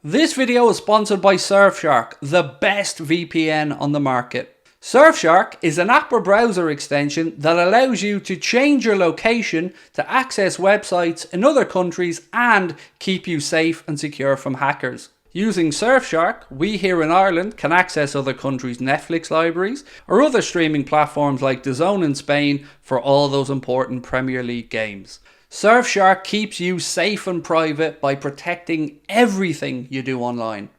This video is sponsored by Surfshark, the best VPN on the market. Surfshark is an app or browser extension that allows you to change your location to access websites in other countries and keep you safe and secure from hackers. Using Surfshark, we here in Ireland can access other countries' Netflix libraries or other streaming platforms like DAZN in Spain for all those important Premier League games. Surfshark keeps you safe and private by protecting everything you do online.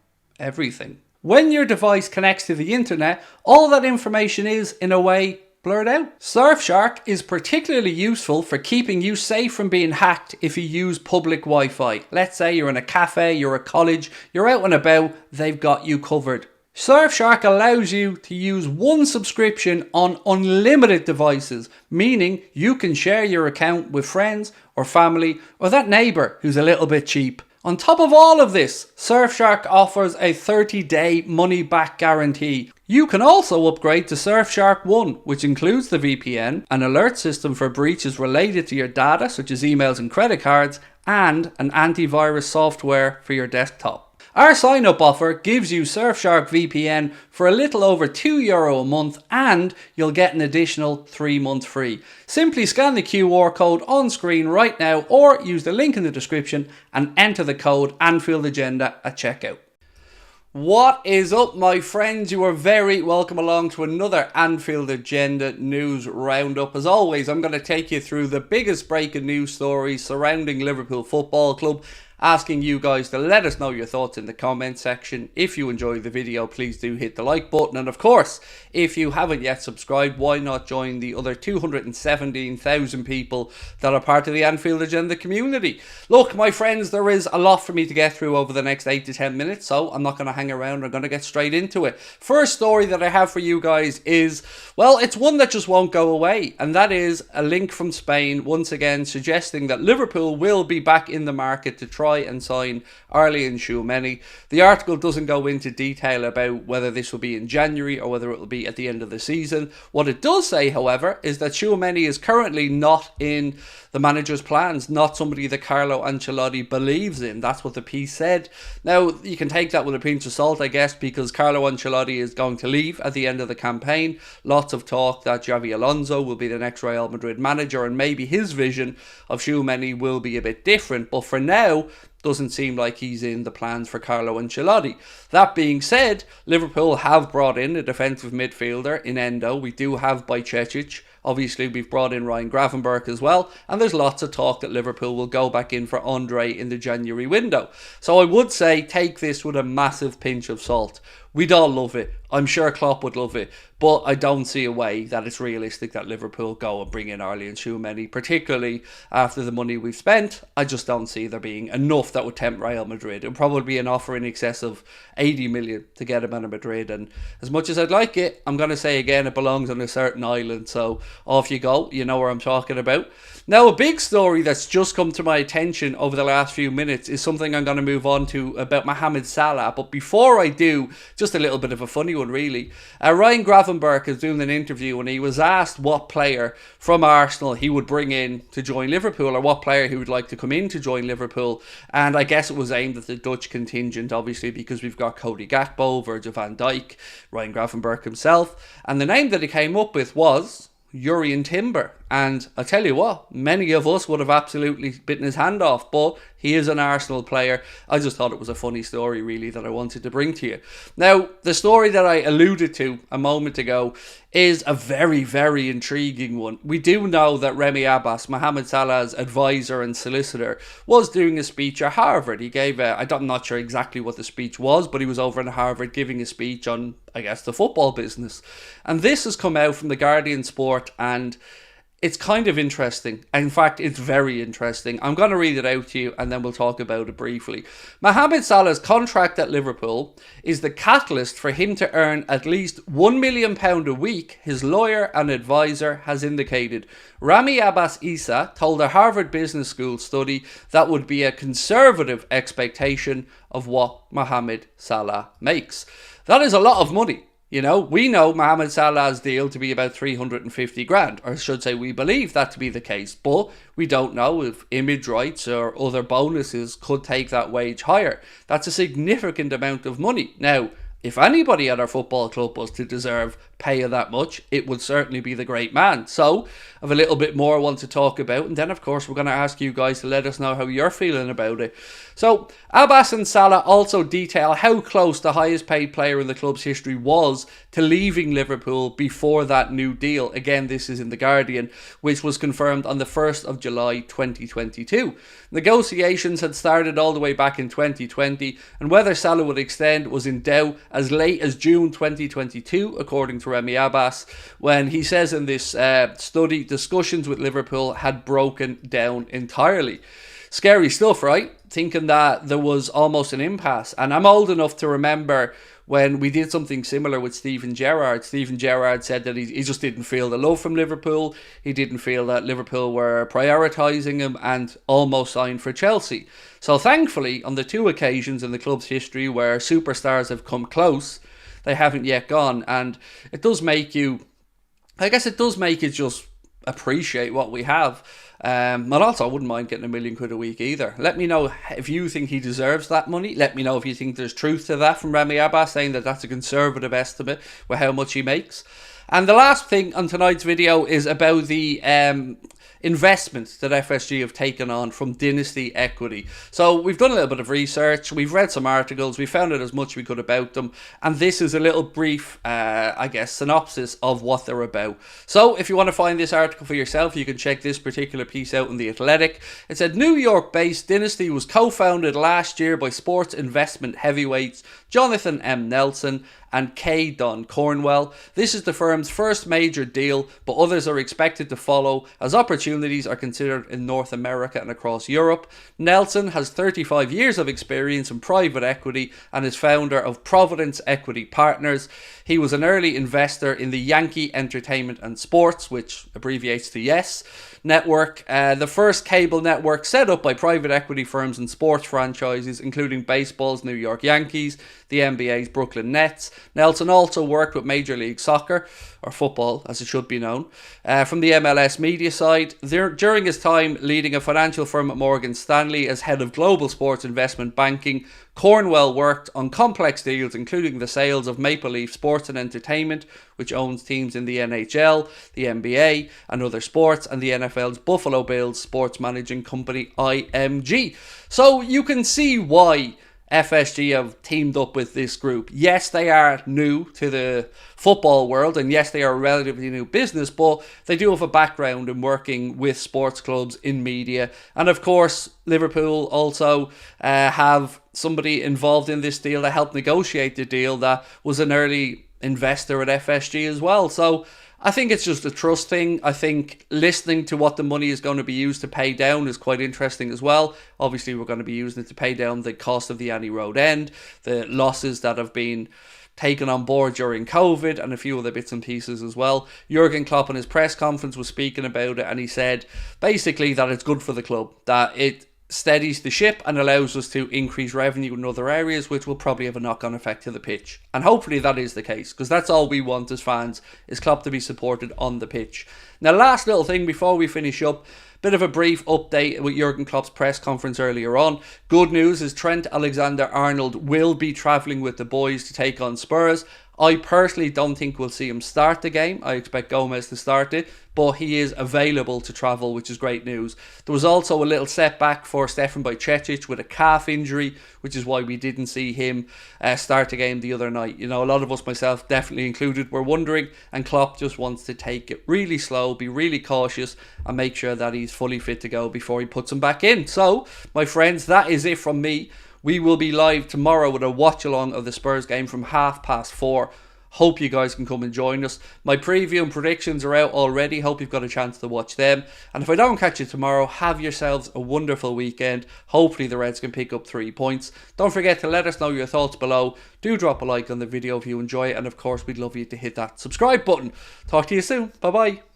Everything. When your device connects to the internet, all that information is, in a way, blurred out. Surfshark is particularly useful for keeping you safe from being hacked if you use public Wi-Fi. Let's say you're in a cafe, you're at college, you're out and about, they've got you covered. Surfshark allows you to use one subscription on unlimited devices, meaning you can share your account with friends or family or that neighbour who's a little bit cheap. On top of all of this, Surfshark offers a 30-day money-back guarantee. You can also upgrade to Surfshark One, which includes the VPN, an alert system for breaches related to your data such as emails and credit cards, and an antivirus software for your desktop. Our sign-up offer gives you Surfshark VPN for a little over €2 a month and you'll get an additional 3 months free. Simply scan the QR code on screen right now or use the link in the description and enter the code Anfield Agenda at checkout. What is up, my friends? You are very welcome along to another Anfield Agenda news roundup. As always, I'm going to take you through the biggest breaking news stories surrounding Liverpool Football Club, asking you guys to let us know your thoughts in the comment section. If you enjoyed the video, please do hit the like button. And of course, if you haven't yet subscribed, why not join the other 217,000 people that are part of the Anfield Agenda community? Look, my friends, there is a lot for me to get through over the next 8 to 10 minutes, so I'm not going to hang around. I'm going to get straight into it. First story that I have for you guys is, well, it's one that just won't go away. And that is a link from Spain, once again, suggesting that Liverpool will be back in the market to try and sign Aurelien Tchouameni. The article doesn't go into detail about whether this will be in January or whether it will be at the end of the season. What it does say, however, is that Tchouameni is currently not in the manager's plans, not somebody that Carlo Ancelotti believes in. That's what the piece said. Now, you can take that with a pinch of salt, I guess, because Carlo Ancelotti is going to leave at the end of the campaign. Lots of talk that Xabi Alonso will be the next Real Madrid manager, and maybe his vision of Tchouameni will be a bit different. But for now, doesn't seem like he's in the plans for Carlo Ancelotti. That being said, Liverpool have brought in a defensive midfielder in Endo. We do have Bajcetic. Obviously, we've brought in Ryan Gravenberch as well. And there's lots of talk that Liverpool will go back in for Andre in the January window. So I would say take this with a massive pinch of salt. We'd all love it. I'm sure Klopp would love it. But I don't see a way that it's realistic that Liverpool go and bring in Aurelien Tchouameni, particularly after the money we've spent. I just don't see there being enough that would tempt Real Madrid. It would probably be an offer in excess of 80 million to get him out of Madrid. And as much as I'd like it, I'm going to say again, it belongs on a certain island. So off you go. You know where I'm talking about. Now, a big story that's just come to my attention over the last few minutes is something I'm going to move on to about Mohamed Salah. But before I do, just a little bit of a funny one, really. Ryan Gravenberch is doing an interview and he was asked what player from Arsenal he would bring in to join Liverpool, or what player he would like to come in to join Liverpool. And I guess it was aimed at the Dutch contingent, obviously, because we've got Cody Gakpo, Virgil van Dijk, Ryan Gravenberch himself. And the name that he came up with was Aurelien Timber. And I tell you what, many of us would have absolutely bitten his hand off, but he is an Arsenal player. I just thought it was a funny story, really, that I wanted to bring to you. Now, the story that I alluded to a moment ago is a very, very intriguing one. We do know that Remy Abbas, Mohamed Salah's advisor and solicitor, was doing a speech at Harvard. He gave I'm not sure exactly what the speech was, but he was over in Harvard giving a speech on, I guess, the football business. And this has come out from the Guardian Sport, and it's kind of interesting. In fact, it's very interesting. I'm going to read it out to you and then we'll talk about it briefly. Mohamed Salah's contract at Liverpool is the catalyst for him to earn at least £1 million a week, his lawyer and advisor has indicated. Ramy Abbas Issa told a Harvard Business School study that would be a conservative expectation of what Mohamed Salah makes. That is a lot of money. You know, we know Mohamed Salah's deal to be about 350 grand, or I should say we believe that to be the case, but we don't know if image rights or other bonuses could take that wage higher. That's a significant amount of money. Now, if anybody at our football club was to deserve pay of that much, it would certainly be the great man. So, I have a little bit more I want to talk about, and then of course we're going to ask you guys to let us know how you're feeling about it. So, Abbas and Salah also detail how close the highest paid player in the club's history was to leaving Liverpool before that new deal. Again, this is in The Guardian, which was confirmed on the 1st of July 2022. Negotiations had started all the way back in 2020, and whether Salah would extend was in doubt as late as June 2022, according to Remy Abbas, when he says in this study, discussions with Liverpool had broken down entirely. Scary stuff, right? Thinking that there was almost an impasse. And I'm old enough to remember when we did something similar with Steven Gerrard. Steven Gerrard said that he just didn't feel the love from Liverpool. He didn't feel that Liverpool were prioritising him, and almost signed for Chelsea. So thankfully, on the 2 occasions in the club's history where superstars have come close, they haven't yet gone. And it does make you, I guess it does make you just appreciate what we have. And also, I wouldn't mind getting £1 million a week either. Let me know if you think he deserves that money. Let me know if you think there's truth to that from Remy Abbas, saying that that's a conservative estimate with how much he makes. And the last thing on tonight's video is about the investments that FSG have taken on from Dynasty Equity. So we've done a little bit of research, we've read some articles, we found out as much as we could about them, and this is a little brief, I guess, synopsis of what they're about. So if you want to find this article for yourself, you can check this particular piece out in The Athletic. It said, New York-based Dynasty was co-founded last year by sports investment heavyweights Jonathan M. Nelson and K. Don Cornwell. This is the firm's first major deal, but others are expected to follow as opportunities are considered in North America and across Europe. Nelson has 35 years of experience in private equity and is founder of Providence Equity Partners. He was an early investor in the Yankee Entertainment and Sports, which abbreviates to YES network, the first cable network set up by private equity firms and sports franchises, including baseball's New York Yankees, the NBA's Brooklyn Nets. Nelson also worked with Major League Soccer, or football as it should be known, from the MLS media side. During his time leading a financial firm at Morgan Stanley as head of global sports investment banking, Cornwell worked on complex deals, including the sales of Maple Leaf Sports and Entertainment, which owns teams in the NHL, the NBA, and other sports, and the NFL's Buffalo Bills sports managing company, IMG. So you can see why FSG have teamed up with this group. Yes, they are new to the football world, and yes, they are a relatively new business, but they do have a background in working with sports clubs in media. And of course, Liverpool also have somebody involved in this deal that helped negotiate the deal that was an early investor at FSG as well. So I think it's just a trust thing. I think listening to what the money is going to be used to pay down is quite interesting as well. Obviously, we're going to be using it to pay down the cost of the Annie Road end, the losses that have been taken on board during COVID, and a few other bits and pieces as well. Jurgen Klopp in his press conference was speaking about it, and he said basically that it's good for the club, that it steadies the ship and allows us to increase revenue in other areas, which will probably have a knock-on effect to the pitch. And hopefully that is the case, because that's all we want as fans, is Klopp to be supported on the pitch. Now, last little thing before we finish up, bit of a brief update with Jurgen Klopp's press conference earlier on. Good news is Trent Alexander-Arnold will be travelling with the boys to take on Spurs. I personally don't think we'll see him start the game. I expect Gomez to start it, but he is available to travel, which is great news. There was also a little setback for Stefan Bajcetic with a calf injury, which is why we didn't see him start the game the other night. You know, a lot of us, myself definitely included, were wondering, and Klopp just wants to take it really slow, be really cautious, and make sure that he's fully fit to go before he puts him back in. So, my friends, that is it from me. We will be live tomorrow with a watch-along of the Spurs game from 4:30. Hope you guys can come and join us. My preview and predictions are out already. Hope you've got a chance to watch them. And if I don't catch you tomorrow, have yourselves a wonderful weekend. Hopefully the Reds can pick up 3 points. Don't forget to let us know your thoughts below. Do drop a like on the video if you enjoy it. And of course, we'd love you to hit that subscribe button. Talk to you soon. Bye-bye.